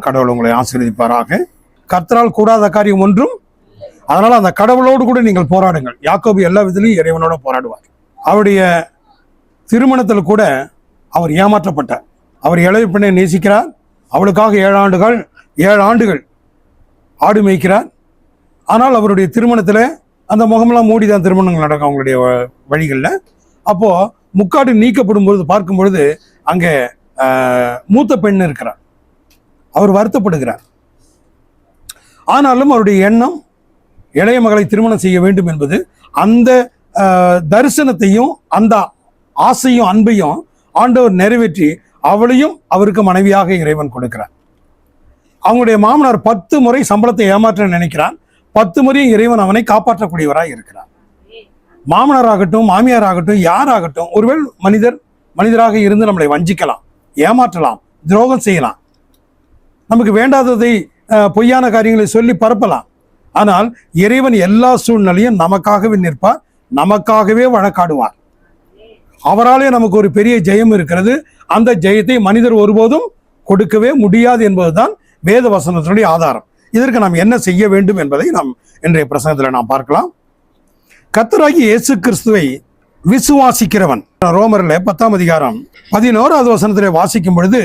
கடவுள் உங்களை ஆசீர்வதிப்பாராக. கர்த்தரால் கூடாத காரியம் ஒன்றும். அதனால அந்த கடவுளோடு கூட நீங்கள் போராடுங்கள். யாக்கோபு எல்லா விதத்திலையும் இறைவனோட போராடுவார். அவருடைய திருமணத்தில் கூட அவர் ஏமாற்றப்பட்டார். அவர் இளைய பெண்ணை நேசிக்கிறார். அவளுக்காக 7 ஆண்டுகள் ஆடு மேய்க்கிறார். ஆனால் அவருடைய திருமணத்தில் அந்த முகமெல்லாம் மூடிதான் திருமணங்கள் நடக்கும் அவங்களுடைய வழிகளில். அப்போது முக்காடு நீக்கப்படும் பொழுது பார்க்கும் பொழுது அங்கே மூத்த பெண் இருக்கிறார். அவர் வருத்தப்படுகிறார். ஆனாலும் அவருடைய எண்ணம் இளைய மகளை திருமணம் செய்ய வேண்டும் என்பது. அந்த தரிசனத்தையும் அந்த ஆசையும் அன்பையும் ஆண்டவர் நிறைவேற்றி அவளையும் அவருக்கு மனைவியாக இறைவன் கொடுக்கிறார். அவங்களுடைய மாமனார் 10 முறை சம்பளத்தை ஏமாற்ற நினைக்கிறான். 10 முறையும் இறைவன் அவனை காப்பாற்றக்கூடியவராக இருக்கிறார். மாமனாராகட்டும் மாமியாராகட்டும் யாராகட்டும் ஒருவேளை மனிதராக இருந்து நம்மளை வஞ்சிக்கலாம், ஏமாற்றலாம், துரோகம் செய்யலாம், நமக்கு வேண்டாததை பொய்யான காரியங்களை சொல்லி பரப்பலாம். ஆனால் இறைவன் எல்லா சூழ்நிலையும் நமக்காகவே நிற்பார், நமக்காகவே வழக்காடுவார். அவராலே நமக்கு ஒரு பெரிய ஜெயம் இருக்கிறது. அந்த ஜெயத்தை மனிதர் ஒருபோதும் கொடுக்கவே முடியாது என்பதுதான் வேத வசனத்தினுடைய ஆதாரம். இதற்கு நாம் என்ன செய்ய வேண்டும் என்பதை நாம் இன்றைய பிரசங்கத்தில் நாம் பார்க்கலாம். கர்த்தராகிய இயேசு கிறிஸ்துவை விசுவாசிக்கிறவன், ரோமர்ல 10ஆம் அதிகாரம் 11வது வசனத்திலே வாசிக்கும் பொழுது,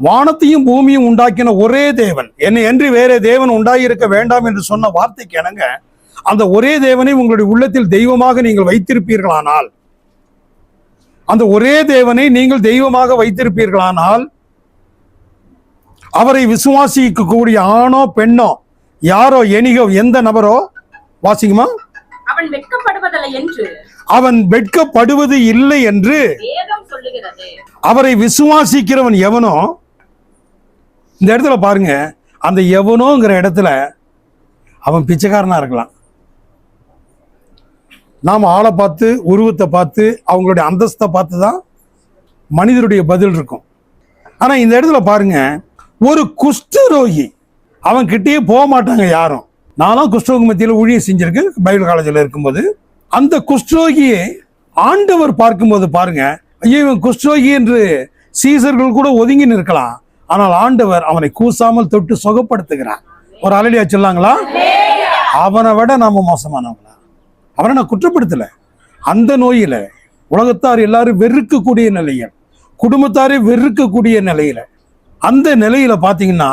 வானத்தையும் பூமியும் உண்டாக்கின ஒரே தேவன், என்னை அன்றி வேற தேவன் உண்டாயிருக்க வேண்டாம் என்று சொன்ன வார்த்தைக்கு இணங்க அந்த ஒரே தேவனை உங்களுடைய உள்ளத்தில் தெய்வமாக நீங்கள் வைத்திருப்பீர்களானால், அந்த ஒரே தேவனை நீங்கள் தெய்வமாக வைத்திருப்பீர்களானால், அவரை விசுவாசிக்கக்கூடிய ஆணோ பெண்ணோ யாரோ எனிகோ எந்த நபரோ, வாசிக்குமா, அவன் வெட்கப்படுவது இல்லை என்று அவரை விசுவாசிக்கிறவன் எவனோ. இந்த இடத்துல பாருங்க, அந்த எவனோங்கிற இடத்துல அவன் பிச்சைக்காரனா இருக்கலாம். நாம் ஆளை பார்த்து உருவத்தை பார்த்து அவங்களுடைய அந்தஸ்தை பார்த்து தான் மனிதருடைய பதில் இருக்கும். ஆனா இந்த இடத்துல பாருங்க, ஒரு குஷ்டரோகி அவன் கிட்டேயே போக மாட்டாங்க யாரும். நானும் குஷ்டரோகி மத்தியில் ஊழியம் செஞ்சிருக்கேன் பைபிள் காலேஜில் இருக்கும்போது. அந்த குஷ்டரோகியை ஆண்டவர் பார்க்கும்போது பாருங்க, ஐயோ இவன் குஷ்டரோகி என்று சீசர்கள் கூட ஒதுங்கி நிற்கலாம். ஆனால் ஆண்டவர் அவனை கூசாமல் தொட்டு சுகப்படுத்துகிறார். ஒரு அலலியா சொல்லாங்களா? அவனை விட நாம மோசமானவங்களா? அவனை நான் குற்றப்படுத்தல. அந்த நோயில உலகத்தார் எல்லாரும் வெறுக்கக்கூடிய நிலையில், குடும்பத்தாரே வெறுக்கக்கூடிய நிலையில, அந்த நிலையில பாத்தீங்கன்னா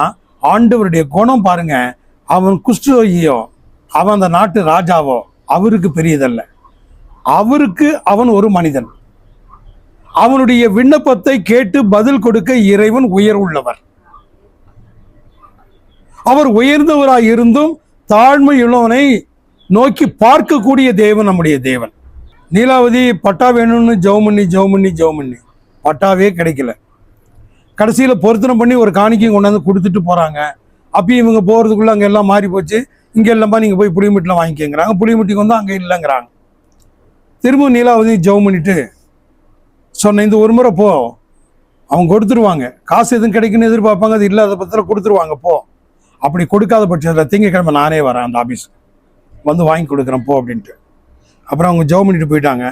ஆண்டவருடைய குணம் பாருங்க. அவன் குஷ்டரோகியோ அவன் அந்த நாட்டு ராஜாவோ அவருக்கு பெரியதல்ல. அவருக்கு அவன் ஒரு மனிதன். அவனுடைய விண்ணப்பத்தை கேட்டு பதில் கொடுக்க இறைவன் உயர்வுள்ளவர். அவர் உயர்ந்தவராய் இருந்தும் தாழ்மையுள்ளவனை நோக்கி பார்க்கக்கூடிய தேவன் நம்முடைய தேவன். நீலாவதி பட்டா வேணும்னு ஜெபம் பண்ணி பட்டாவே கிடைக்கல. கடைசியில் பொருத்தனை பண்ணி ஒரு காணிக்கையும் கொண்டாந்து கொடுத்துட்டு போகிறாங்க. அப்பயும் இவங்க போகிறதுக்குள்ளே அங்கே எல்லாம் மாறி போச்சு. இங்கே இல்லைம்மா நீங்கள் போய் புளியமுட்டில் வாங்கிக்கங்கிறாங்க. புளியமுட்டிக்கு வந்து அங்கே இல்லைங்கிறாங்க. திரும்ப நீலாவதி ஜெபம் பண்ணிட்டு சொன்ன, இந்த ஒரு முறை போ, அவங்க கொடுத்துருவாங்க. காசு எதுவும் கிடைக்குன்னு எதிர்பார்ப்பாங்க, அது இல்லாத பத்திரம் கொடுத்துருவாங்க போ. அப்படி கொடுக்காத பட்சத்தில் திங்கக்கிழமை நானே வரேன் அந்த ஆஃபீஸுக்கு வந்து வாங்கி கொடுக்குறேன் போ அப்படின்ட்டு. அப்புறம் அவங்க ஜெபம் பண்ணிட்டு போயிட்டாங்க.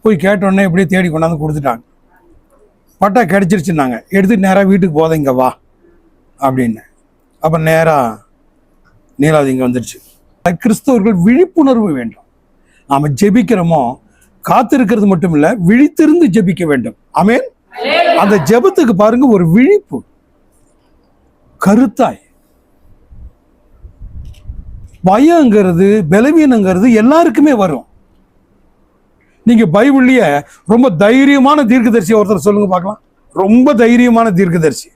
போய் கேட்டோடனே இப்படியே தேடி கொண்டாந்து கொடுத்துட்டாங்க. பட்டா கிடைச்சிருச்சுன்னாங்க. எடுத்துட்டு நேராக வீட்டுக்கு போத இங்கே வா அப்படின்னு. அப்போ நேராக நீலாவதி இங்கே வந்துடுச்சு. கிறிஸ்தவர்கள் விழிப்புணர்வு வேண்டும். நாம் ஜெபிக்கிறோமோ காத்திருக்கிறது மட்டும் இல்லை, விழித்திருந்து ஜெபிக்க வேண்டும். ஆமென். அந்த ஜெபத்துக்கு பாருங்க ஒரு விழிப்பு, கருத்தாய். பயங்கிறது பலவீனங்கிறது எல்லாருக்குமே வரும். நீங்க பைபிள்லயே ரொம்ப தைரியமான தீர்க்கதரிசி ஒருத்தர் சொல்லுங்க பார்க்கலாம். ரொம்ப தைரியமான தீர்க்கதரிசி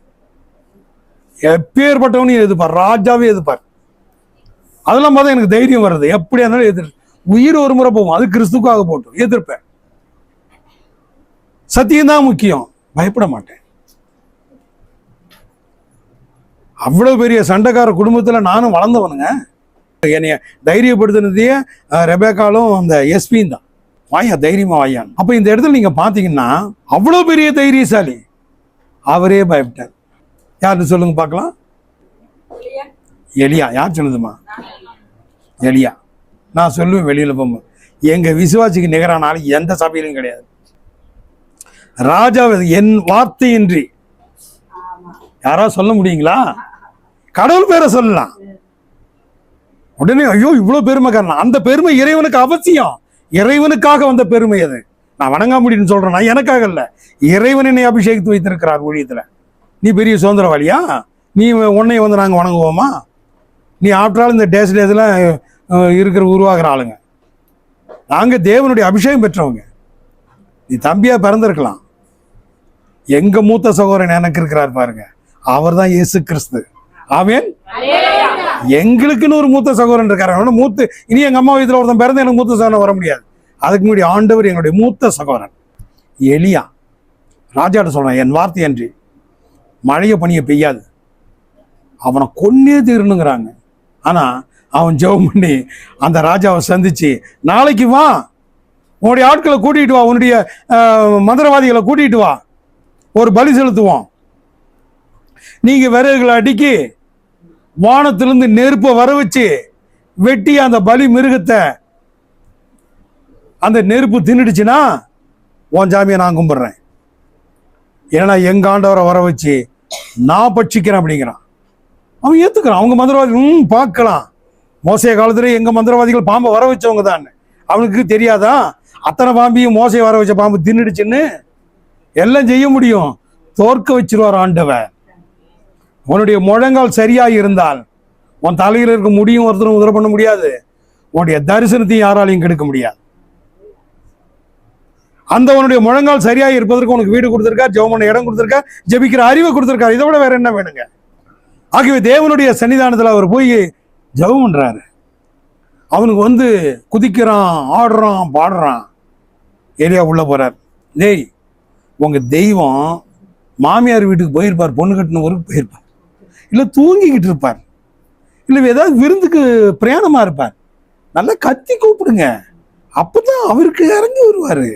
எப்பேற்பட்டவனையும் எதிர்ப்பார், ராஜாவே எதிர்ப்பார். அதெல்லாம் பார்த்தா எனக்கு தைரியம் வர்றது. எப்படியா இருந்தாலும் எதிர்ப்பு. உயிர் ஒரு முறை போகும், அது கிறிஸ்துக்காக போட்டும் எதிர்ப்பேன். சத்தியம்தான் முக்கியம், பயப்பட மாட்டேன். அவ்வளவு பெரிய சண்டைக்கார குடும்பத்துல நானும் வளர்ந்தவனுங்க. என்னைய தைரியப்படுத்தினதையே ரெபேக்காலும் அந்த எஸ்பியும் தான். வாயா தைரியமா வாயான். அப்ப இந்த இடத்துல நீங்க பாத்தீங்கன்னா அவ்வளவு பெரிய தைரியசாலி அவரே பயப்பட்டார். யாருன்னு சொல்லுங்க பார்க்கலாம். எலியா. யார் சொல்லுதுமா? எலியா. நான் சொல்லுவேன் வெளியில போகும்போது, எங்க விசுவாசிக்கு நிகரானாலும் எந்த சபையிலும் கிடையாது. ராஜா என் வார்த்தையின்றி யாராவது சொல்ல முடியுங்களா? கடவுள் பேரை சொல்லலாம். உடனே ஐயோ இவ்வளவு பெருமைக்காரன். அந்த பெருமை இறைவனுக்கு அவசியம். இறைவனுக்காக வந்த பெருமை அது. நான் வணங்காமுடின்னு சொல்றேன்னா எனக்காக இல்ல, இறைவன் என்னை அபிஷேகித்து வைத்திருக்கிறார் ஊழியத்துல. நீ பெரிய சுதந்திரவாளியா? நீ உன்னை வந்து நாங்க வணங்குவோமா? நீ ஆஃப்டரால் இந்த டேஸ்ல இருக்கிற உருவாகிற ஆளுங்க. நாங்க தேவனுடைய அபிஷேகம் பெற்றவங்க. நீ தம்பியா பிறந்திருக்கலாம். எங்க மூத்த சகோதரன் எனக்கு இருக்கிறார் பாருங்க, அவர் தான் இயேசு கிறிஸ்து. ஆமென். எங்களுக்குன்னு ஒரு மூத்த சகோதரன் இருக்காரு. மூத்த இனி எங்க அம்மா வயதுல ஒருத்தன் பிறந்து எனக்கு மூத்த சகோதரன் வர முடியாது. அதுக்கு முன்னாடி ஆண்டவர் எங்களுடைய மூத்த சகோதரன் எலியா. ராஜாட்ட சொல்றான், என் வார்த்தை அன்றி மழைய பனிய பெய்யாது, அவனை கொன்னே தீரணுங்கிறாங்க. ஆனா அவன் ஜெபம் பண்ணி அந்த ராஜாவை சந்திச்சு, நாளைக்கு வா, உன்னுடைய ஆட்களை கூட்டிட்டு வா, உன்னுடைய மந்திரவாதிகளை கூட்டிட்டு வா, ஒரு பலி செலுத்துவோம். நீங்க விறகுகளை அடுக்கி வானத்திலிருந்து நெருப்பை வர வச்சு வெட்டி அந்த பலி மிருகத்தை அந்த நெருப்பு தின்னுடுச்சுன்னா உன் சாமியை நான் கும்பிடுறேன். ஏன்னா எங்க ஆண்டவரை வர வச்சு நான் பட்சிக்கிறேன் அப்படிங்கிறான். அவன் ஏத்துக்கிறான். அவங்க மந்திரவாதி பார்க்கலாம், மோசைய காலத்துல எங்க மந்திரவாதிகள் பாம்பை வர வச்சவங்க தான். அவனுக்கு தெரியாதா அத்தனை பாம்பையும் மோசையை வர வச்ச பாம்பு தின்னுடுச்சுன்னு? எல்லாம் செய்ய முடியும், தோற்க வச்சிருவார் ஆண்டவர். உன்னுடைய முழங்கால் சரியாக இருந்தால் உன் தலையில் இருக்க முடியும் ஒருத்தரும் உதர பண்ண முடியாது, உன்னுடைய தரிசனத்தையும் யாராலையும் கெடுக்க முடியாது. அந்த உன்னுடைய முழங்கால் சரியாக இருப்பதற்கு உனக்கு வீடு கொடுத்திருக்கார், ஜெபம் பண்ண இடம் கொடுத்திருக்கார், ஜெபிக்கிற அறிவை கொடுத்திருக்கார். இதை விட வேற என்ன வேணுங்க? ஆகவே தேவனுடைய சன்னிதானத்தில் அவர் போய் ஜெபம் பண்றாரு. அவனுக்கு வந்து குதிக்கிறான், ஆடுறான், பாடுறான். ஏரியா உள்ள போறார். டேய், உங்க தெய்வம் மாமியார் வீட்டுக்கு போயிருப்பார், பொண்ணு கட்டின ஊருக்கு போயிருப்பார், இல்லை தூங்கிக்கிட்டு இருப்பார், இல்லை ஏதாவது விருந்துக்கு பிரயாணமா இருப்பார். நல்லா கத்தி கூப்பிடுங்க, அப்பதான் அவருக்கு இறங்கி வருவாரு.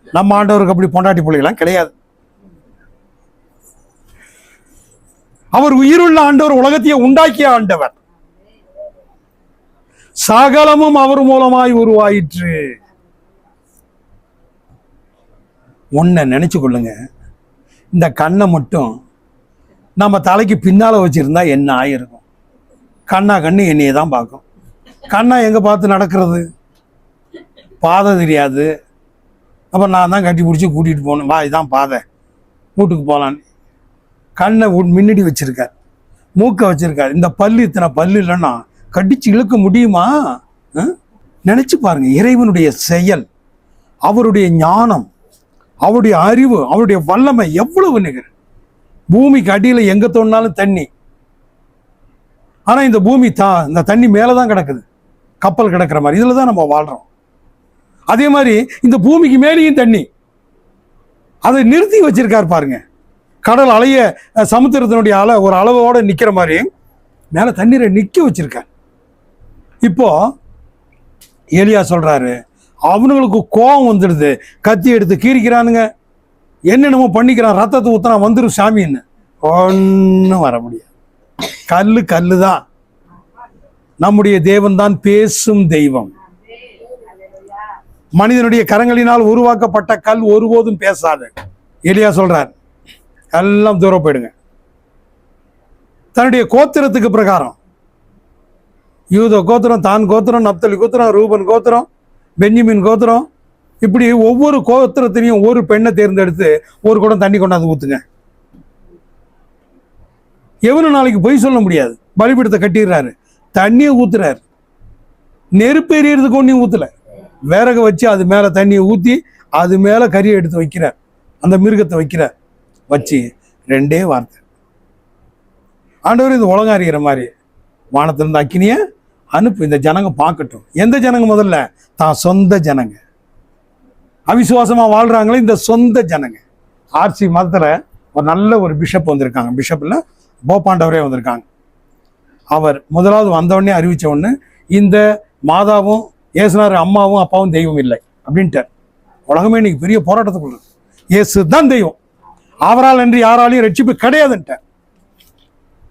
நம்ம ஆண்டவருக்கு அப்படி பொண்டாட்டி பிள்ளைகளாம் கிடையாது. அவர் உயிருள்ள ஆண்டவர், உலகத்தையே உண்டாக்கிய ஆண்டவர். சகலமும் அவர் மூலமாய் உருவாயிற்று. ஒன்ன நினைச்சு கொள்ளுங்க, இந்த கண்ணை மட்டும் நம்ம தலைக்கு பின்னால வச்சிருந்தா என்ன ஆயிருக்கும்? கண்ணா கண்ணு என்னையே தான் பார்க்கும். கண்ணா எங்க பார்த்து நடக்கிறது? பாதை தெரியாது. அப்போ நான் தான் கட்டி பிடிச்சி கூட்டிகிட்டு போகணும், வா இதான் பாதை, வீட்டுக்கு போகலான்னு. கண்ணை முன்னாடி வச்சிருக்கார், மூக்கை வச்சிருக்கார். இந்த பல்லு, இத்தனை பல்லு இல்லைன்னா கடிச்சு இழுக்க முடியுமா? நினைச்சு பாருங்க. இறைவனுடைய செயல், அவருடைய ஞானம், அவருடைய அறிவு, அவருடைய வல்லமை எவ்வளவு நிகர். பூமிக்கு அடியில் எங்க தோணினாலும் தண்ணி, ஆனா இந்த பூமி இந்த தண்ணி மேலதான் கிடக்குது, கப்பல் கிடக்கிற மாதிரி. இதுல தான் நம்ம வாழ்றோம். அதே மாதிரி இந்த பூமிக்கு மேலேயும் தண்ணி, அதை நிறுத்தி வச்சிருக்கார் பாருங்க. கடல் அலைய சமுத்திரத்தினுடைய ஒரு அளவோட நிக்கிற மாதிரி மேல தண்ணீரை நிக்க வச்சிருக்கார். இப்போ எலியா சொல்றாரு, அவனுங்களுக்கு கோபம் வந்துடுது, கத்தி எடுத்து கீறிக்கிறானுங்க, என்னென்னமோ பண்ணிக்கிறான், ரத்தத்தை ஊத்தினா வந்துடும் சாமின்னு. ஒன்னும் வர முடியாது. கல்லு தான். நம்முடைய தேவன் தான் பேசும் தெய்வம். மனிதனுடைய கரங்களினால் உருவாக்கப்பட்ட கல் ஒருபோதும் பேசாது. எலியா சொல்றார், எல்லாம் தூரம் போயிடுங்க. தன்னுடைய கோத்திரத்துக்கு பிரகாரம், யூத கோத்திரம், தான் கோத்திரம், நப்தலி கோத்திரம், ரூபன் கோத்திரம், பென்யமின் கோத்திரம், இப்படி ஒவ்வொரு கோத்திரத்திலையும் ஒரு பெண்ணை தேர்ந்தெடுத்து ஒரு குடம் தண்ணி கொண்டாந்து ஊத்துங்க. எவனும் நாளைக்கு பொய் சொல்ல முடியாது. பலிபீடத்தை கட்டிடுறாரு, தண்ணியை ஊத்துறாரு, நெருப்பு எரியறதுக்கு ஒன்றையும் ஊத்தல, விறகு வச்சு அது மேல தண்ணியை ஊத்தி அது மேல கறியை எடுத்து வைக்கிறார், அந்த மிருகத்தை வைக்கிறார். வச்சு ரெண்டே வார்த்தை, ஆண்டவர் இது உலகம் அறிகிற மாதிரி வானத்திலிருந்து அக்கினிய அனுப்பு, இந்த ஜனங்க பார்க்கட்டும். எந்த ஜனங்க? முதல்ல தான் சொந்த ஜனங்க, அவிசுவாசமா வாழ்றாங்களே இந்த சொந்த ஜனங்க. ஆர்சி மதத்துல ஒரு நல்ல ஒரு பிஷப் வந்திருக்காங்க, பிஷப்ல போப்பாண்டவரே வந்திருக்காங்க. அவர் முதலாவது வந்தவொடனே அறிவிச்ச ஒண்ணு, இந்த மாதாவும் இயேசுனார் அம்மாவும் அப்பாவும் தெய்வம் இல்லை அப்படின்ட்டார். உலகமே இன்னைக்கு பெரிய போராட்டத்துக்குள்ள, இயேசு தான் தெய்வம், அவரால் என்று யாராலையும் ரட்சிப்பு கிடையாதுன்ட்டார்.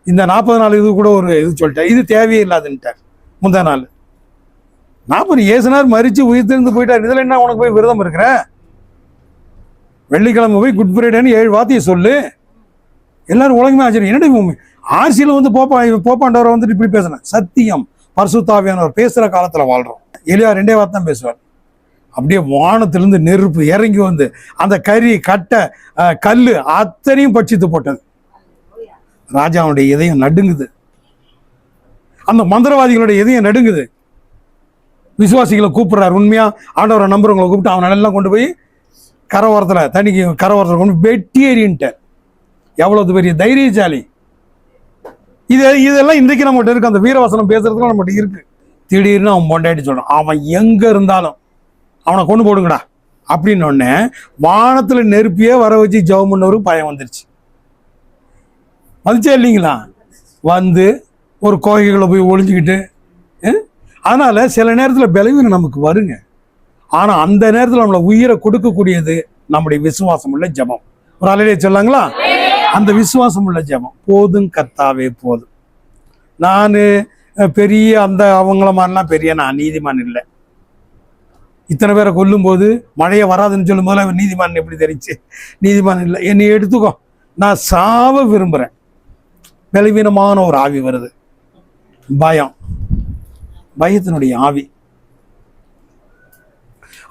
இந்த 40 நாள் இது கூட ஒரு இது சொல்லிட்டார், இது தேவையே இல்லாதுன்ட்டார். முந்தா நாள் 40 இயேசுனார் மரிச்சு உயிர்த்திருந்து போயிட்டார், இதுல என்ன உனக்கு போய் விரதம் இருக்கிற? வெள்ளிக்கிழமை போய் குட் ஃப்ரைடேன்னு 7 வார்த்தையை சொல்லு, எல்லாரும் உலகமே ஆச்சரியம். என்னடி ஆர்சியில் வந்து போப்பாண்டவரை வந்துட்டு இப்படி பேசுனேன். சத்தியம் பரிசுத்தாவியானவர் பேசுகிற காலத்தில் வாழ்கிறோம். எலியா 2 வார்த்தை தான் பேசுவார். அப்படியே வானத்திலிருந்து நெருப்பு இறங்கி வந்து அந்த கறி கட்டை கல் அத்தனையும் பட்சித்து போட்டது. ராஜாவுடைய இதயம் நடுங்குது, அந்த மந்திரவாதிகளுடைய இதயம் நடுங்குது. விசுவாசிகளை கூப்பிடுறாரு, உண்மையா ஆண்டவரை நம்புறவங்களை கூப்பிட்டு அவன் எல்லாம் கொண்டு போய் கரவோரத்தில் தண்ணிக்கு கரவோரத்தில் கொண்டு வெட்டி எறின்ட்டார். எவ்வளவு பெரிய தைரியசாலி! இதெல்லாம் இன்றைக்கு நம்மகிட்ட இருக்கு. அந்த வீரவசனம் பேசுறதுக்கு நம்மகிட்ட இருக்கு. திடீர்னு அவன் பொண்டாட்டி சொல்றான், அவன் எங்க இருந்தாலும் அவனை கொண்டு போடுங்கடா அப்படின்னு ஒன்னே வானத்துல நெருப்பியே வர வச்சு ஜெபம் பண்ணவரு பயம் வந்துருச்சு. மதிச்சா இல்லைங்களா? வந்து ஒரு கோகைகளை போய் ஒளிஞ்சுக்கிட்டு. அதனால சில நேரத்தில் பலவீனம் நமக்கு வருங்க. ஆனா அந்த நேரத்தில் நம்மளை உயிரை கொடுக்கக்கூடியது நம்முடைய விசுவாசம் உள்ள ஜெபம். ஒரு அலையிலே சொல்லாங்களா? அந்த விசுவாசம் உள்ள ஜெபம். போதும் கர்த்தாவே போதும். நான் பெரிய அந்த அவங்கள மாதிரிலாம் பெரிய நான் நீதிமான் இல்லை. இத்தனை பேரை கொல்லும் போது மழையை வராதுன்னு சொல்லும் போது அவர் நீதிமான் எப்படி தெரிஞ்சு? நீதிமான் இல்லை. என்னை எடுத்துக்கோ, நான் சாவ விரும்புகிறேன். பலவீனமான ஒரு ஆவி வருது, பயம், பயத்தினுடைய ஆவி.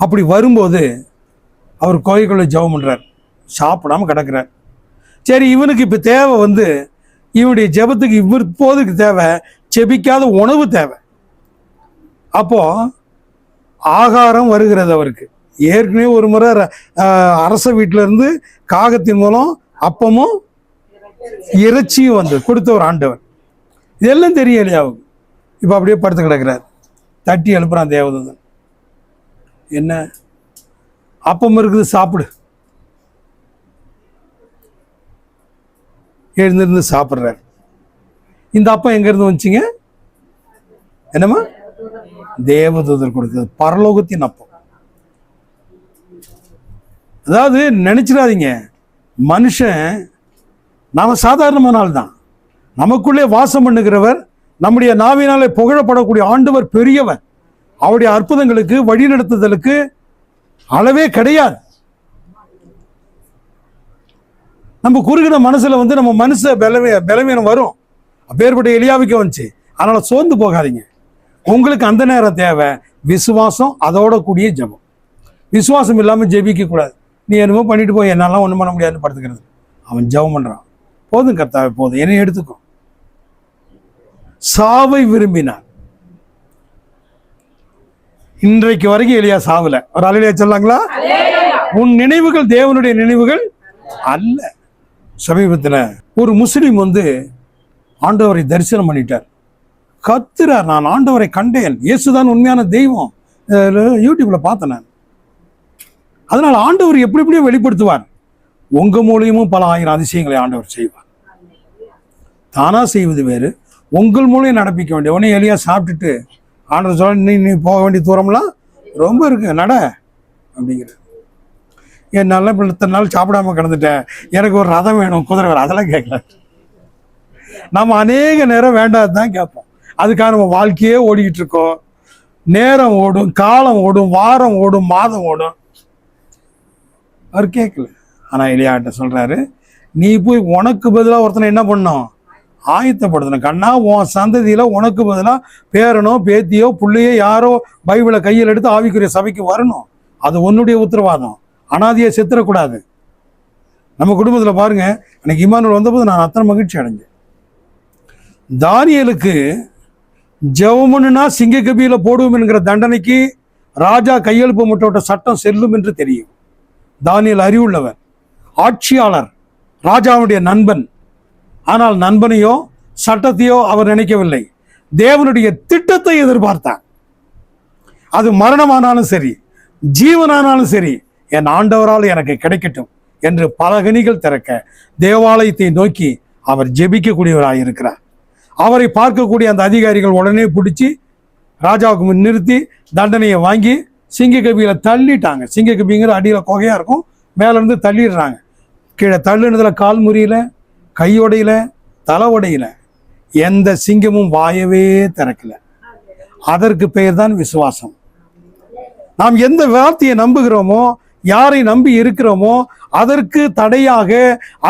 அப்படி வரும்போது அவர் கோயிலுக்குள்ள ஜெபம் பண்றார், சாப்பிடாம கிடக்கிறார். சரி, இவனுக்கு இப்போ தேவை வந்து இவனுடைய ஜெபத்துக்கு இப்போதுக்கு தேவை செபிக்காத உணவு தேவை. அப்போ ஆகாரம் வருகிறது அவருக்கு. ஏற்கனவே ஒரு முறை அரச வீட்டில இருந்து காகத்தின் மூலம் அப்பமும் இறைச்சியும் வந்து கொடுத்த ஒரு ஆண்டவர். இதெல்லாம் தெரியும் எலியாவுக்கு. இப்போ அப்படியே படுத்து கிடக்கிறார். தட்டி எழுப்புறான் தேவதூதன், என்ன அப்பம் இருக்குது சாப்பிடு. எழுந்திருந்து சாப்பிட்றார். இந்த அப்பம் எங்கேருந்து வந்துச்சிங்க? என்னம்மா? தேவதூதர் கொடுத்தது, பரலோகத்தின் அப்பம். அதாவது நினைச்சிடாதீங்க, மனுஷன் நாம சாதாரணமான ஆள் தான். நமக்குள்ளே வாசம் பண்ணுகிறவர், நம்முடைய நாவினாலே புகழப்படக்கூடிய ஆண்டவர் பெரியவர். அவருடைய அற்புதங்களுக்கு வழிநடத்துதலுக்கு அளவே கிடையாது. நம்ம குறுகின மனசுல வந்து நம்ம மனுஷ பலவீனம் வரும். அப்பேற்பட்ட எலியாவுக்கு வந்துச்சு. அதனால சோர்ந்து போகாதீங்க. உங்களுக்கு அந்த நேரம் தேவை விசுவாசம், அதோட கூடிய ஜெபம். விசுவாசம் இல்லாம ஜெபிக்க கூடாது. நீ என்னமோ பண்ணிட்டு போய் என்னாலாம் ஒண்ணும் பண்ண முடியாதுன்னு படுத்துக்கிறது. அவன் ஜெபம் பண்றான், போதும் கர்த்தாவே போதும், என்னை எடுத்துக்கோ. சாவை விரும்பினார். இன்றைக்கு வரைக்கும் எலியா சாவல. ஒரு அலையிலே சொல்லாங்களா? உன் நினைவுகள் தேவனுடைய நினைவுகள் அல்ல. சமீபத்தில் ஒரு முஸ்லீம் வந்து ஆண்டவரை தரிசனம் பண்ணிட்டார். கத்துறார், நான் ஆண்டவரை கண்டேன், இயேசுதான் உண்மையான தெய்வம். யூடியூப்ல பார்த்தேன் நான். அதனால ஆண்டவர் எப்படி எப்படியோ வெளிப்படுத்துவார். உங்க மூலியமும் பல ஆயிரம் அதிசயங்களை ஆண்டவர் செய்வார். தானா செய்வது வேறு, உங்கள் மூலியம் நடப்பிக்க வேண்டிய. உடனே எலியா சாப்பிட்டுட்டு ஆண்டவர் சொல்ல, நீ போக வேண்டிய தூரம்லாம் ரொம்ப இருக்கு, நட அப்படிங்கிற. என்னால இப்போ இத்தனை நாள் சாப்பிடாம கிடந்துட்டேன், எனக்கு ஒரு ரதம் வேணும், குதிரை வேணும், அதெல்லாம் கேட்கல. நம்ம அநேக நேரம் வேண்டாதான் கேட்போம். அதுக்காக நம்ம வாழ்க்கையே ஓடிக்கிட்டு இருக்கோம். நேரம் ஓடும், காலம் ஓடும், வாரம் ஓடும், மாதம் ஓடும். அவர் கேட்கல. ஆனா எலியாட்ட சொல்றாரு, நீ போய் உனக்கு பதிலாக ஒருத்தனை என்ன பண்ணும்? ஆயத்தப்படுத்தணும். கண்ணா, உன் சந்ததியில உனக்கு பதிலாக பேரனோ பேத்தியோ பிள்ளையோ யாரோ பைபிளை கையில் எடுத்து ஆவிக்குரிய சபைக்கு வரணும். அது உன்னுடைய உத்தரவாதம். அனாதியை செத்துறக்கூடாது. நம்ம குடும்பத்தில் பாருங்க, எனக்கு இமானுவேல் வந்தபோது நான் அத்தனை மகிழ்ச்சி அடைஞ்சேன். தானியேலுக்கு ஜெபம்னா சிங்க கபியில போடுவோம் என்கிற தண்டனைக்கு ராஜா கையெழுப்பு முட்டோட்ட சட்டம் செல்லும் என்று தெரியும். தானியேல் அறிவுள்ளவர், ஆட்சியாளர், ராஜாவுடைய நண்பன். ஆனால் நண்பனையோ சட்டத்தையோ அவர் நினைக்கவில்லை, தேவனுடைய திட்டத்தை எதிர்பார்த்தார். அது மரணமானாலும் சரி, ஜீவனானாலும் சரி, என் ஆண்டவரால் எனக்கு கிடைக்கட்டும் என்று பல கனிகள் திறக்க தேவாலயத்தை நோக்கி அவர் ஜெபிக்கக்கூடியவராக இருக்கிறார். அவரை பார்க்கக்கூடிய அந்த அதிகாரிகள் உடனே பிடிச்சி ராஜாவுக்கு முன் நிறுத்தி தண்டனையை வாங்கி சிங்கக்கபியில தள்ளிட்டாங்க. சிங்கக்கபிங்கிற அடியில் கொகையா இருக்கும், மேல இருந்து தள்ளிடுறாங்க. கீழே தள்ளுனதுல கால் முறியல, கையோடையில, தலை உடையில, எந்த சிங்கமும் வாயவே திறக்கல. அதற்கு பெயர் தான் விசுவாசம். நாம் எந்த வார்த்தையை நம்புகிறோமோ, யாரை நம்பி இருக்கிறோமோ அதற்கு தடையாக,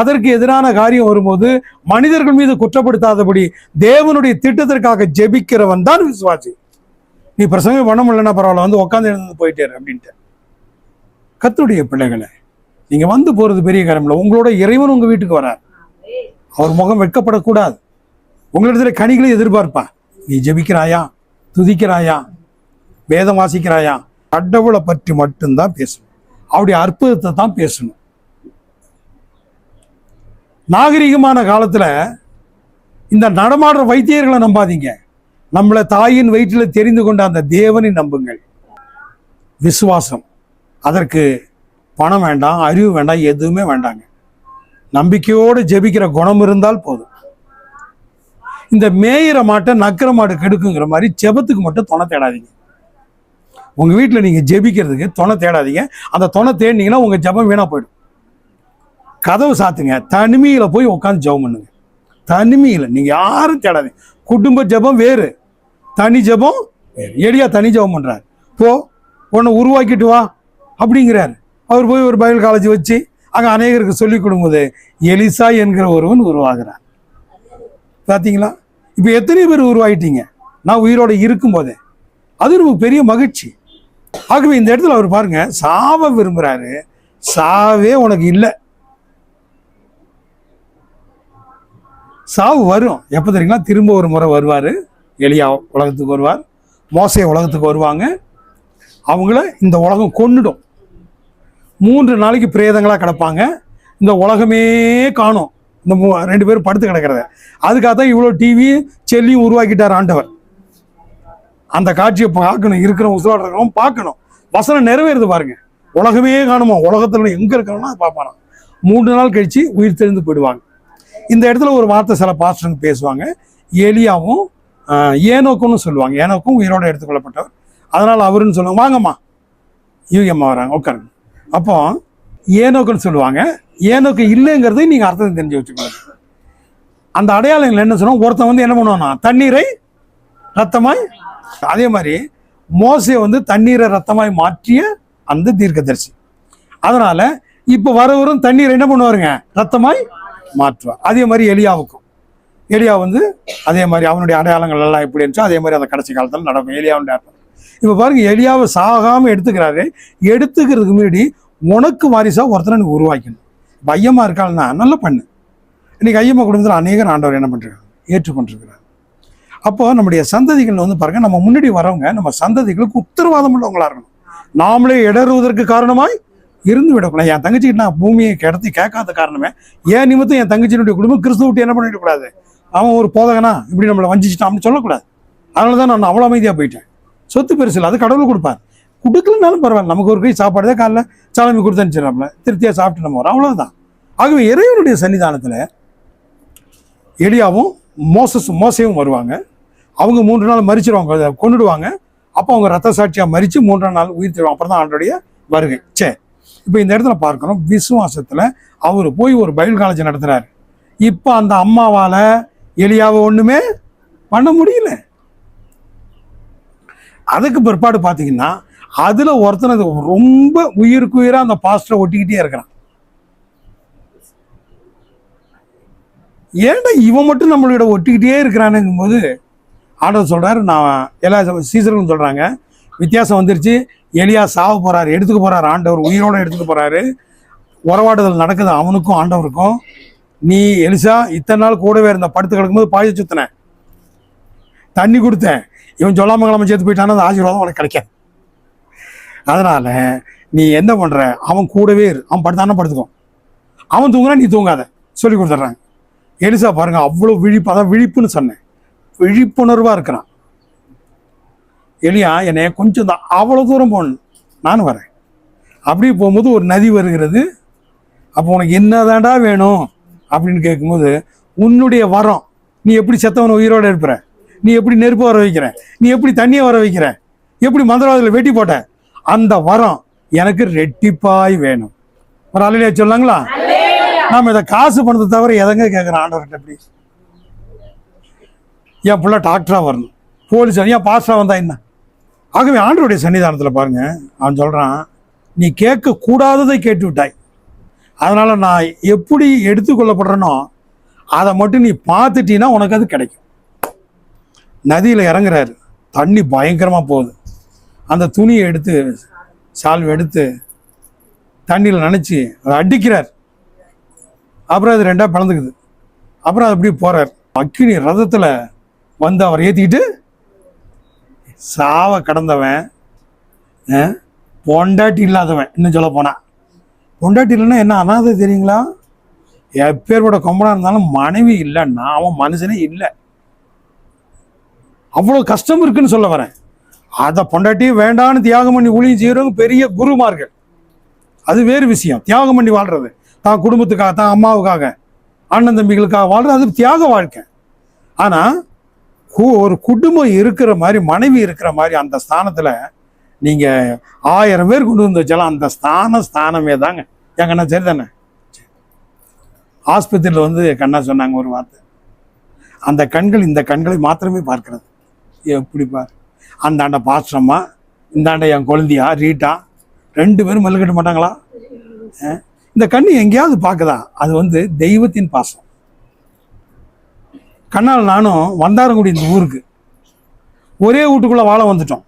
அதற்கு எதிரான காரியம் வரும்போது மனிதர்கள் மீது குற்றப்படுத்தாதபடி தேவனுடைய திட்டத்திற்காக ஜெபிக்கிறவன் தான் விசுவாசி. நீ பிரசங்கம் பண்ண முடியலன்னா பரவாயில்ல, வந்து உட்காந்து எழுந்து போயிட்டாரு அப்படின்ட்டு. கர்த்தருடைய பிள்ளைகளை, நீங்க வந்து போறது பெரிய காரியம் இல்லை. உங்களோட இறைவன் உங்க வீட்டுக்கு வரார். அவர் முகம் வெட்கப்படக்கூடாது. உங்களிடத்துல கனிகளை எதிர்பார்ப்பா. நீ ஜெபிக்கிறாயா, துதிக்கிறாயா, வேதம் வாசிக்கிறாயா, கடவுளை பற்றி மட்டும்தான் பேசணும். அவருடைய அற்புதத்தை தான் பேசணும். நாகரிகமான காலத்துல இந்த நடமாடுற வைத்தியர்களை நம்பாதீங்க. நம்மளை தாயின் வயிற்றில் தெரிந்து கொண்ட அந்த தேவனை நம்புங்கள். விசுவாசம், அதற்கு பணம் வேண்டாம், அறிவு வேண்டாம், எதுவுமே வேண்டாங்க. நம்பிக்கையோடு ஜெபிக்கிற குணம் இருந்தால் போதும். இந்த மேயிற மாட்டை நக்கிற மாடு கெடுக்குங்கிற மாதிரி ஜெபத்துக்கு மட்டும் துணை தேடாதீங்க. உங்க வீட்டில் நீங்க ஜெபிக்கிறதுக்கு துணை தேடாதீங்க. அந்த துணை தேடினீங்கன்னா உங்க ஜெபம் வீணா போயிடும். கதவு சாத்துங்க, தனிமையில போய் உட்காந்து ஜெபம் பண்ணுங்க. தனிமையில நீங்க யாரும் தேடாதீங்க. குடும்ப ஜெபம் வேறு, தனி ஜெபம் வேறு. எலியா தனி ஜெபம் பண்றாரு. போ, உன்னை உருவாக்கிட்டு வா அப்படிங்கிறாரு. அவர் போய் ஒரு பைபிள் காலேஜ் வச்சு அங்க அநேகருக்கு சொல்லிக் கொடுக்கும்போது எலிசா என்கிற ஒருவன் உருவாகிறார். பார்த்தீங்களா? இப்போ எத்தனை பேர் உருவாயிட்டீங்க நான் உயிரோட இருக்கும் போதே. அது நமக்கு பெரிய மகிழ்ச்சி. ஆகவே இந்த இடத்துல அவர் பாருங்க, சாவ விரும்புறாரு. சாவே உனக்கு இல்லை. சாவு வரும். எப்போ தெரியுங்களா? திரும்ப ஒரு முறை வருவார். எலியா உலகத்துக்கு வருவார், மோசே உலகத்துக்கு வருவாங்க. அவங்கள இந்த உலகம் கொன்னுடும். 3 நாளைக்கு பிரேதங்களாக கிடப்பாங்க. இந்த உலகமே காணும். இந்த 2 பேரும் படுத்து கிடக்கிறத. அதுக்காக தான் இவ்வளோ டிவி செல்லியும் உருவாக்கிட்டார் ஆண்டவர். அந்த காட்சியை பார்க்கணும். இருக்கிற உசுரோட இருக்கிறவங்க பார்க்கணும். வசனம் நிறைவேறுது பாருங்க. உலகமே காணுமா, உலகத்தில் எங்கே இருக்கிறோம்னா அது பார்ப்பானா. 3 நாள் கழிச்சு உயிர் தெரிந்து போயிடுவாங்க. இந்த இடத்துல ஒரு வார்த்தை சில பாஸ்டருங்க பேசுவாங்க. எலியாவும் ஏனோக்குன்னு சொல்லுவாங்க. ஏனோக்கும் உயிரோட எடுத்துக்கொள்ளப்பட்டவர். அதனால் அவருன்னு சொல்லுவாங்க. வாங்கம்மா, யூஎம்மா வராங்க, உட்காருங்க. அப்போ ஏனோக்குன்னு சொல்லுவாங்க. ஏனோக்கு இல்லைங்கிறதை நீங்கள் அர்த்தம் தெரிஞ்சு வச்சுக்கோங்க. அந்த அடையாளங்கள் என்ன சொன்னா, ஒருத்தன் வந்து என்ன பண்ணுவானா, தண்ணீரை ரத்தமாய். அதே மாதிரி மோசே வந்து தண்ணீரை ரத்தமாய் மாற்றிய அந்த தீர்க்கதரிசி. அதனால இப்போ வரவரும் தண்ணீரை என்ன பண்ணுவாருங்க, ரத்தமாய் மாற்றுவார். அதே மாதிரி எலியாவுக்கும், எலியா வந்து அதே மாதிரி அவனுடைய அடையாளங்கள் எல்லாம் எப்படி இருந்துச்சோ அதே மாதிரி அந்த கடைசி காலத்தில் நடக்கும். எலியாவுடைய அர்த்தம் இப்போ பாருங்க, எலியாவை சாகாமல் எடுத்துக்கிறாரு. எடுத்துக்கிறதுக்கு முன்னாடி உனக்கு வாரிசா ஒருத்தனை நீ உருவாக்கணும். இப்போ ஐயம்மா இருக்காள்னா நல்லா பண்ணு. இன்னைக்கு ஐயம்மா குடும்பத்தில் அநேகர் ஆண்டவர் என்ன பண்ணுறாங்க, ஏற்றுக்கொண்டிருக்கிறார். அப்போ நம்முடைய சந்ததிகள் வந்து பாருங்க, நம்ம முன்னாடி வரவங்க நம்ம சந்ததிகளுக்கு உத்தரவாதம் உள்ளவங்களா இருக்கணும். நாமளே இடறுவதற்கு காரணமாய் இருந்து விடக்கூடாது. என் தங்கச்சிக்கிட்ட நான் பூமியை கிடத்தி கேட்காத காரணமே ஏன் நிமித்தம் என் தங்கச்சியினுடைய குடும்பம் கிறிஸ்துவ விட்டு என்ன பண்ணிடக்கூடாது, அவன் ஒரு போதகனா இப்படி நம்மளை வஞ்சிச்சிட்டான் அப்படின்னு சொல்லக்கூடாது. அதனால தான் நான் அவ்வளோ அமைதியாக போயிட்டேன். சொத்து பெருசு இல்லை, அது கடவுள் கொடுப்பார். கொடுக்கலனாலும் பரவாயில்ல, நமக்கு ஒரு கை சாப்பாடு தான் காலைல சாலமி கொடுத்து அனுப்பிச்சிடறாப்புல, திருப்தியாக சாப்பிட்டு நம்ம வரோம், அவ்வளோதான். ஆகவே இறைவனுடைய சன்னிதானத்தில் எலியாவும் மோசையும் வருவாங்க. அவங்க 3 நாள் மறிச்சிருவாங்க, கொண்டுடுவாங்க. அப்போ அவங்க ரத்த சாட்சியாக மறித்து 3ஆம் நாள் உயிர் தருவாங்க. அப்புறம் தான் அவருடைய வருகை. சரி, இப்போ இந்த இடத்துல பார்க்கணும், விசுவாசத்தில் அவர் போய் ஒரு பைபிள் காலேஜ் நடத்துகிறார். இப்போ அந்த அம்மாவால் எலியாவை ஒன்றுமே பண்ண முடியல. அதுக்கு பிற்பாடு பார்த்தீங்கன்னா அதில் ஒருத்தனை ரொம்ப உயிருக்கு உயிராக அந்த பாஸ்டரை ஒட்டிக்கிட்டே இருக்கிறான். ஏன்டா இவன் மட்டும் நம்மளோட ஒட்டிக்கிட்டே இருக்கிறானுங்கும் போது ஆண்டவர் சொல்கிறார், நான் எல்லா சீசர்களும் சொல்கிறாங்க, வித்தியாசம் வந்துருச்சு. எலியா சாவ போகிறாரு, எடுத்துக்க போகிறாரு, ஆண்டவர் உயிரோடு எடுத்துக்க போகிறாரு. உறவாடுதல் நடக்குது அவனுக்கும் ஆண்டவருக்கும். நீ எலிசா இத்தனை நாள் கூடவே இருந்த, படுத்து கிடக்கும்போது பாய சுத்தினேன், தண்ணி கொடுத்தேன், இவன் சொல்லாமல் கிளம்ப சேர்த்து போயிட்டான அந்த ஆசீர்வாதம் உனக்கு கிடைக்காது. அதனால நீ என்ன பண்ற, அவன் கூடவே இரு, அவன் படுத்தானா படுத்துக்கோ, அவன் தூங்குறான் நீ தூங்காத சொல்லி கொடுத்துட்றாங்க. எலிசா பாருங்க அவ்வளோ விழிப்பு, அதான் விழிப்புன்னு சொன்னேன், விழிப்புணர்வாக இருக்கிறான். எலியா என்னைய கொஞ்சம் தான், அவ்வளோ தூரம் போகணும், நானும் வரேன். அப்படியே போகும்போது ஒரு நதி வருகிறது. அப்போ உனக்கு என்னதாண்டா வேணும் அப்படின்னு கேட்கும்போது, உன்னுடைய வரம், நீ எப்படி செத்தவனை உயிரோடு இருப்புற, நீ எப்படி நெருப்பு வர வைக்கிற, நீ எப்படி தண்ணியை வர வைக்கிற, எப்படி மந்திரவாதியில் வெட்டி போட்ட, அந்த வரம் எனக்கு ரெட்டிப்பாய் வேணும். ஒரு அலையிலே சொல்லாங்களா? நாம இதை காசு பணத்தை தவிர எதங்க கேட்குறேன் ஆண்டவர்கிட்ட. எப்படி என் பிள்ளை டாக்டராக வரணும், போலீஸ், ஏன் பாஸ்டராக வந்தா என்ன? ஆகவே ஆண்டவருடைய சன்னிதானத்தில் பாருங்க, அவன் சொல்கிறான், நீ கேட்க கூடாததை கேட்டு விட்டாய். அதனால நான் எப்படி எடுத்துக்கொள்ளப்படுறேனோ அதை மட்டும் நீ பார்த்துட்டீன்னா உனக்கு அது கிடைக்கும். நதியில் இறங்குறாரு, தண்ணி பயங்கரமாக போகுது. அந்த துணியை எடுத்து சால்வை எடுத்து தண்ணியில் நனைச்சி அதை அடிக்கிறார். அப்புறம் அது ரெண்டாக பிளந்துக்குது. அப்புறம் அது அப்படி போகிறார். அக்கினி ரதத்தில் வந்து அவர் ஏற்றிக்கிட்டு சாவை கடந்தவன், பொண்டாட்டி இல்லாதவன். இன்னும் சொல்ல போனான், பொண்டாட்டி இல்லைன்னா என்ன அனாதை தெரியுங்களா? எப்பேற்பட்ட கொம்பனாக இருந்தாலும் மனைவி இல்லைன்னா அவன் மனுஷனே இல்லை. அவ்வளோ கஷ்டம் இருக்குன்னு சொல்ல வரேன். அதை பொண்டாட்டியும் வேண்டான்னு தியாகம் பண்ணி ஊழியம் செய்கிறவங்க பெரிய குருமார்கள். அது வேறு விஷயம். தியாகம் பண்ணி வாழ்றது, தான் குடும்பத்துக்காக, தான் அம்மாவுக்காக, அண்ணன் தம்பிகளுக்காக வாழ்றது, அது தியாக வாழ்க்கை. ஆனால் ஒரு குடும்பம் இருக்கிற மாதிரி, மனைவி இருக்கிற மாதிரி அந்த ஸ்தானத்தில் நீங்கள் 1000 பேர் கொண்டு வந்து வச்சாலும் அந்த ஸ்தானமே தாங்க. என் கண்ணா சரி தானே? ஆஸ்பத்திரியில் வந்து கண்ணா சொன்னாங்க ஒரு வார்த்தை, அந்த கண்கள் இந்த கண்களை மாத்திரமே பார்க்கிறது. எப்படி பார், அந்த ஆண்டை பாஸ்டரம்மா, இந்த ஆண்டை என் குழந்தையா ரீட்டா, 2 பேரும் மல்லுக்கட்ட மாட்டாங்களா? இந்த கண்ணு எங்கேயாவது பார்க்குதா? அது வந்து தெய்வத்தின் பாசம். கண்ணால் நானும் வந்தாரங்குடி இந்த ஊருக்கு ஒரே வீட்டுக்குள்ளே வாழ வந்துட்டோம்,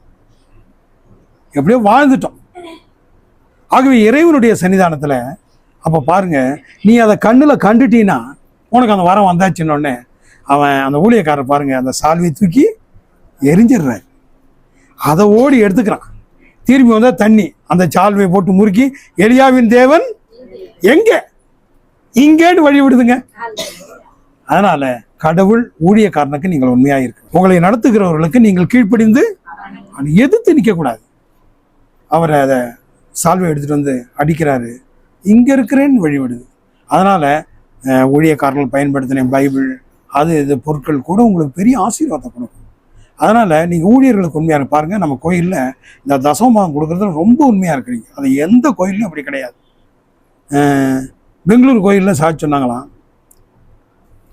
எப்படியோ வாழ்ந்துட்டோம். ஆகவே இறைவனுடைய சன்னிதானத்தில் அப்போ பாருங்க, நீ அதை கண்ணில் கண்டுட்டீன்னா உனக்கு அந்த வரம் வந்தாச்சுன்னொடனே அவன் அந்த ஊழியக்காரர் பாருங்க அந்த சால்வையை தூக்கி எரிஞ்சிடுறாரு. அதை ஓடி எடுத்துக்கிறான். திரும்பி வந்தால் தண்ணி, அந்த சால்வையை போட்டு முறுக்கி எலியாவின் தேவன் எங்கே இங்கேன்னு வழி விடுதுங்க. அதனால கடவுள் ஊழியக்காரனுக்கு நீங்கள் உண்மையாக இருக்கு. உங்களை நடத்துகிறவர்களுக்கு நீங்கள் கீழ்ப்படிந்து எதிர்த்து நிற்கக்கூடாது. அவர் அதை சால்வை எடுத்துகிட்டு வந்து அடிக்கிறாரு, இங்கே இருக்கிறேன்னு வழிவிடுது. அதனால் ஊழியக்காரர்கள் பயன்படுத்தின பைபிள் அது இது பொருட்கள் கூட உங்களுக்கு பெரிய ஆசீர்வாதத்தை கொடுக்கும். அதனால் நீங்கள் ஊழியர்களுக்கு உண்மையாக பாருங்கள். நம்ம கோயிலில் இந்த தசமபாகம் கொடுக்குறதுல ரொம்ப உண்மையாக இருக்கிறீங்க. அது எந்த கோயிலும் அப்படி கிடையாது. பெங்களூர் கோயிலில் சாட்சி சொன்னாங்களாம்,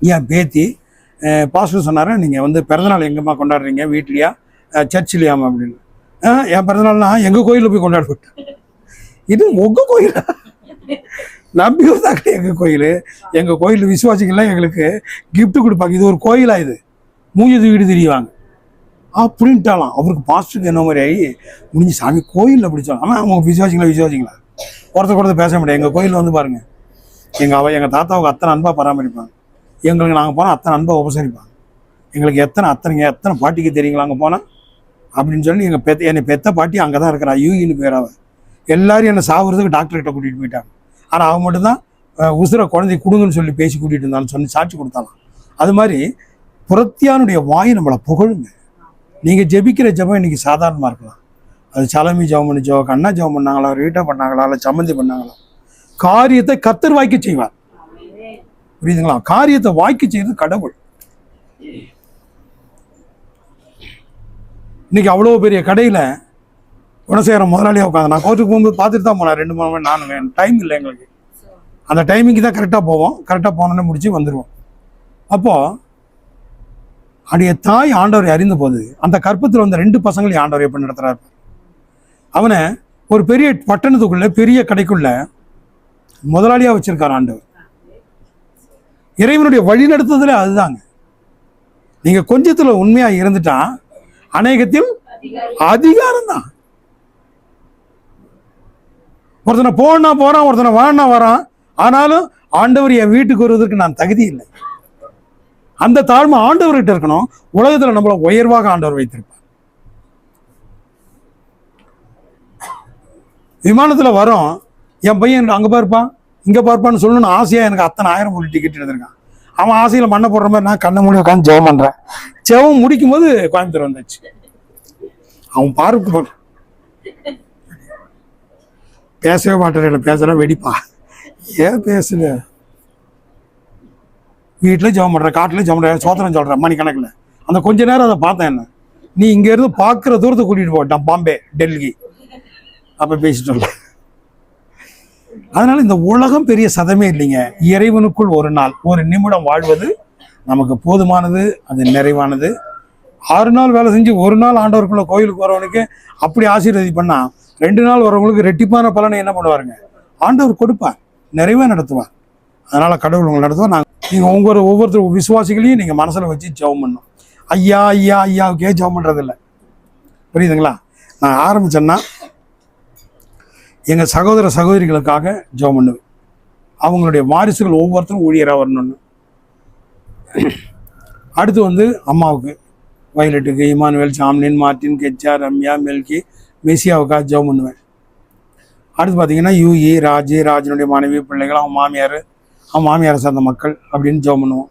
ஏன் பேத்தி பாஸ்டர் சொன்னார், நீங்கள் வந்து பிறந்தநாள் எங்கேம்மா கொண்டாடுறீங்க, வீட்லையா சர்ச்சிலையாமா அப்படின்னு. என் பிறந்தநாள்னா எங்கள் கோயிலில் போய் கொண்டாட விட்டேன். இது உங்கள் கோயில், நம்பி வந்தாங்க. எங்கள் கோயில் விசுவாசிகள்லாம் எங்களுக்கு கிஃப்ட் கொடுப்பாங்க. இது ஒரு கோயிலாக, இது மூஞ்சி வீடு தெரியவாங்க அப்படின்ட்டாலாம். அவருக்கு பாஸ்டருக்கு என்ன மாதிரி ஆகி முடிஞ்சு சாமி கோயில் அப்படி சொல்லலாம். ஆனால் அவங்க விசுவாசிங்களா ஒருத்தர் பேச முடியாது. எங்கள் கோயில் வந்து பாருங்கள், எங்கள் தாத்தாவுக்கு அத்தனை அன்பாக பராமரிப்பாங்க. எங்களுக்கு நாங்கள் போனால் அத்தனை அன்பாக உபசரிப்பாங்க. எங்களுக்கு எத்தனை பாட்டிக்கு தெரியுங்களா அங்கே போனால் அப்படின்னு சொல்லி என்னை பெத்த பாட்டி அங்கே தான் இருக்கிறா, யூகின்னு பேராவ. எல்லாரும் என்னை சாகுறதுக்கு டாக்டர்கிட்ட கூட்டிகிட்டு போயிட்டாங்க. ஆனால் அவன் மட்டும்தான் உசுரை குழந்தை கொடுங்கன்னு சொல்லி பேசி கூட்டிகிட்டு இருந்தாலும் சொல்லி சாட்சி கொடுத்தாலாம். அது மாதிரி புறத்தியானுடைய வாய் நம்மளை புகழுங்க. நீங்கள் ஜெபிக்கிற ஜெபம் இன்றைக்கி சாதாரணமாக இருக்கலாம். அது சலமி ஜெபம் பண்ணிச்சோ, கண்ணா ஜெபம் பண்ணாங்களா, ரீட்டா பண்ணாங்களா, இல்லை சம்மந்தி பண்ணாங்களா, காரியத்தை கர்த்தர் வாய்க்க செய்வார். புரியுதுங்களா? காரியத்தை வாய்க்க செய்வது கடவுள். இன்னைக்கு அவ்வளோ பெரிய கடையில் குணசேகரம் முதலாளியாக உட்காந்து நான் கோர்ட்டுக்கு போகும்போது பார்த்துட்டு தான் போனேன். 2 மணி நேரம் டைம் இல்லை எங்களுக்கு. அந்த டைமிங்கு தான் கரெக்டாக போவோம். கரெக்டாக போனோன்னே முடிச்சு வந்துடுவோம். அப்போது அவனுடைய தாய் ஆண்டவரை அறிந்த போது அந்த கற்பத்தில் வந்த 2 பசங்களையும் ஆண்டவர் எப்படி நடத்துகிறார். அவனை ஒரு பெரிய பட்டணத்துக்குள்ளே பெரிய கடைக்குள்ள முதலாளியாக வச்சிருக்கார் ஆண்டவர். இறைவனுடைய வழி நடத்துதலே அதுதாங்க. நீங்கள் கொஞ்சத்தில் உண்மையாக இருந்துட்டா அநேகத்தில் அதிகாரம் தான். ஒருத்தனை போனா போறான், ஒருத்தனை வானா வரான். ஆனாலும் ஆண்டவர் என் வீட்டுக்கு வருவதற்கு நான் தகுதி இல்லை. அந்த தாழ்மை ஆண்டவர்கிட்ட இருக்கணும். உலகத்தில் நம்மளை உயர்வாக ஆண்டவர் வைத்திருப்பார். விமானத்தில் வரோம், என் பையன் அங்கே பார்ப்பான் இங்கே பார்ப்பான்னு சொல்லணும்னு ஆசையாக எனக்கு அத்தனை 1000 கோடி டிக்கெட் எடுத்திருக்கான். அவன் ஆசையில் மண்ணை போடுற மாதிரி நான் கண்ணை மூடி உட்காந்து ஜெபம் பண்ணுறேன். ஜெபம் முடிக்கும் போது கோயம்புத்தூர் வந்துச்சு. அவன் பார்க்க பேசவே மாட்டேன், பேசுகிற வெடிப்பா, ஏன் பேசுங்க. வீட்டில் ஜெபம் பண்ணுறேன், காட்டில் ஜெபம் பண்ணுறேன், சோத்திரம் சொல்கிறேன் மணிக்கணக்கில். அந்த கொஞ்ச நேரம் அதை பார்த்தேன். என்ன நீ இங்கேருந்து பார்க்குற தூரத்தை கூட்டிகிட்டு போட்டான், பாம்பே டெல்லி. அப்போ பேசிட்டோம்ல. அதனால இந்த உலகம் பெரிய சதமே இல்லைங்க. இறைவனுக்குள் ஒரு நாள், ஒரு நிமிடம் வாழ்வது நமக்கு போதுமானது, அது நிறைவானது. 6 நாள் வேலை செஞ்சு 1 நாள் ஆண்டவருக்குள்ள கோயிலுக்கு வரவனுக்கு அப்படி ஆசீர்வதி பண்ணா 2 நாள் வரவங்களுக்கு ரெட்டிப்பான பலனை என்ன பண்ணுவாருங்க, ஆண்டவர் கொடுப்பார், நிறைவே நடத்துவார். அதனால் கடவுள் உங்களை நடத்துவார். நீங்கள் ஒவ்வொருத்தர் விசுவாசிகளையும் நீங்கள் மனசில் வச்சு ஜெபம் பண்ணணும். ஐயா ஐயா ஐயாவுக்கே ஜெபம் பண்ணுறதில்ல, புரியுதுங்களா? நான் ஆரம்பித்தேன்னா எங்கள் சகோதர சகோதரிகளுக்காக ஜெபம் பண்ணுவேன். அவங்களுடைய வாரிசுகள் ஒவ்வொருத்தரும் ஊழியராக வரணும்னு. அடுத்து வந்து அம்மாவுக்கு, வயலட்டுக்கு, இமானுவேல், சாம்லின், மார்டின், கெச்சா, ரம்யா, மெல்கி, மெசியாவுக்காக ஜெபம் பண்ணுவேன். அடுத்து பார்த்தீங்கன்னா யூஇ, ராஜனுடைய மனைவி, பிள்ளைகள், அவன் மாமியாரை சார்ந்த மக்கள் அப்படின்னு ஜெபம் பண்ணுவோம்.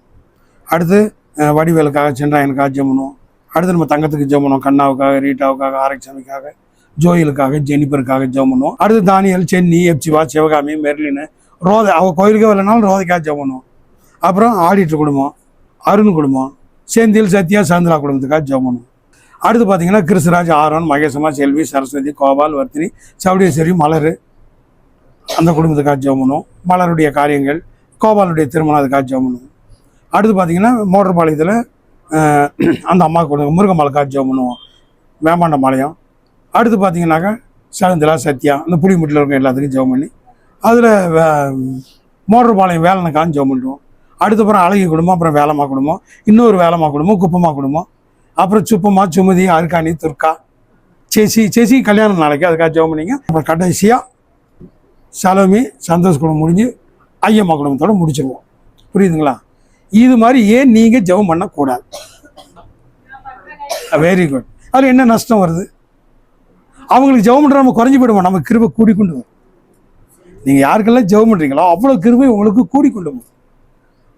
அடுத்து வடிவேலுக்காக, சென்றாயனுக்காக ஜெபம் பண்ணுவோம். அடுத்து நம்ம தங்கத்துக்கு ஜெபம் பண்ணுவோம், கண்ணாவுக்காக, ரீட்டாவுக்காக, ஆரக்சாமிக்காக, ஜோயிலுக்காக, ஜெனிபருக்காக ஜெபம் பண்ணுவோம். அடுத்து தானியல், சென்னி, எப்சிவா, சிவகாமி, மெர்லின், ரோதை, அவள் கோயிலுக்கே வரலனாலும் ரோதைக்காக ஜெபம் பண்ணுவோம். அப்புறம் ஆடிட்டர் குடும்பம், அருண் குடும்பம், செந்தில், சத்யா, சந்திரா குடும்பத்துக்காக ஜெபம் பண்ணுவோம். அடுத்து பார்த்தீங்கன்னா கிறிஸ்ராஜ், ஆரோன், மகேசம்மா, செல்வி, சரஸ்வதி, கோபால், வர்த்தினி, சவுடேஸ்வரி, மலர், அந்த குடும்பத்துக்காக ஜெபம் பண்ணுவோம். மலருடைய காரியங்கள், கோபாலுடைய திருமணம், அதுக்காக ஜெபம் பண்ணுவோம். அடுத்து பார்த்தீங்கன்னா மோட்டர்பாளையத்தில் அந்த அம்மா குடும்பம், முருகம்மாளுக்காக ஜெபம் பண்ணுவோம், வேமாண்டம்பாளையம். அடுத்து பார்த்தீங்கன்னாக்கா சகுந்தலா, சத்யா, அந்த புளிமுட்டில் இருக்க எல்லாத்துக்கும் ஜெபம் பண்ணி, அதில் மோட்டர்பாளையம் வேலனுக்காக ஜெபம் பண்ணுவோம். அடுத்தப்புறம் அழகி குடும்பம், அப்புறம் வேலம்மா குடும்பம், இன்னொரு வேலம்மா குடும்பம், குப்பம்மா குடும்பம், அப்புறம் சுப்பம்மா, சுமதி, அருக்காணி, துர்கா, சேசி கல்யாணம் நாளைக்கு, அதுக்காக ஜெபம் பண்ணிங்க. அப்புறம் கடைசியாக சலோமி, சந்தோஷ் குடும்பம் முடிஞ்சு ஐயம்மா குடும்பத்தோடு முடிச்சிருவோம். புரியுதுங்களா? இது மாதிரி ஏன் நீங்கள் ஜெபம் பண்ணக்கூடாது? Very good. அதில் என்ன நஷ்டம் வருது? அவங்களுக்கு ஜெபம் பண்ணுற நம்ம குறைஞ்சி போயிடுவோம், நம்ம கிருபை கூடிக்கொண்டு வரும். நீங்கள் யாருக்கெல்லாம் ஜெபம் பண்ணுறீங்களோ அவ்வளோ கிருபை உங்களுக்கு கூடிக்கொண்டு வரும்.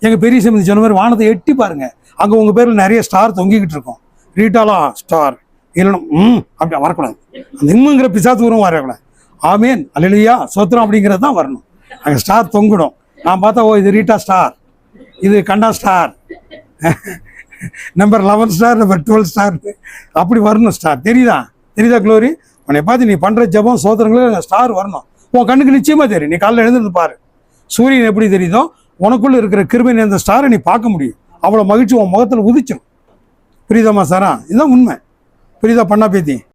எங்கள் பெரிய சமிதி சொன்ன மாதிரி வானத்தை எட்டி பாருங்கள், அங்கே உங்கள் பேரில் நிறைய ஸ்டார் தொங்கிக்கிட்டு இருக்கும். ரீட்டாலாம் ஸ்டார் இல்லைன்னா அப்படி வரக்கூடாது. அந்த இம்முங்கிற பிசாத்து உரம் வரக்கூடாது. ஆமேன், அல்லேலூயா, சோத்திரம் அப்படிங்கிறது தான் வரணும். அங்கே ஸ்டார் தொங்கிடும். நான் பார்த்தா, ஓ இது ரீட்டா ஸ்டார், இது கண்டா star, number 11 star, number 12 star, அப்படி வரணும் ஸ்டார். தெரியுதா க்ளோரி? உன்னை பார்த்து நீ பண்ணுற ஜெபம் சோத்திரங்களுக்கு ஸ்டார் வரணும். உன் கண்ணுக்கு நிச்சயமாக தெரியும். நீ காலையில் எழுந்திருந்து பாரு, சூரியன் எப்படி தெரியுதோ உனக்குள்ளே இருக்கிற கிருபை அந்த ஸ்டாரை நீ பார்க்க முடியும். அவ்வளோ மகிழ்ச்சி உன் முகத்தில் உதிச்சிடும். புரியுதாம்மா சாரா? இதுதான் உண்மை. புரியுதா பண்ணா பேத்தி?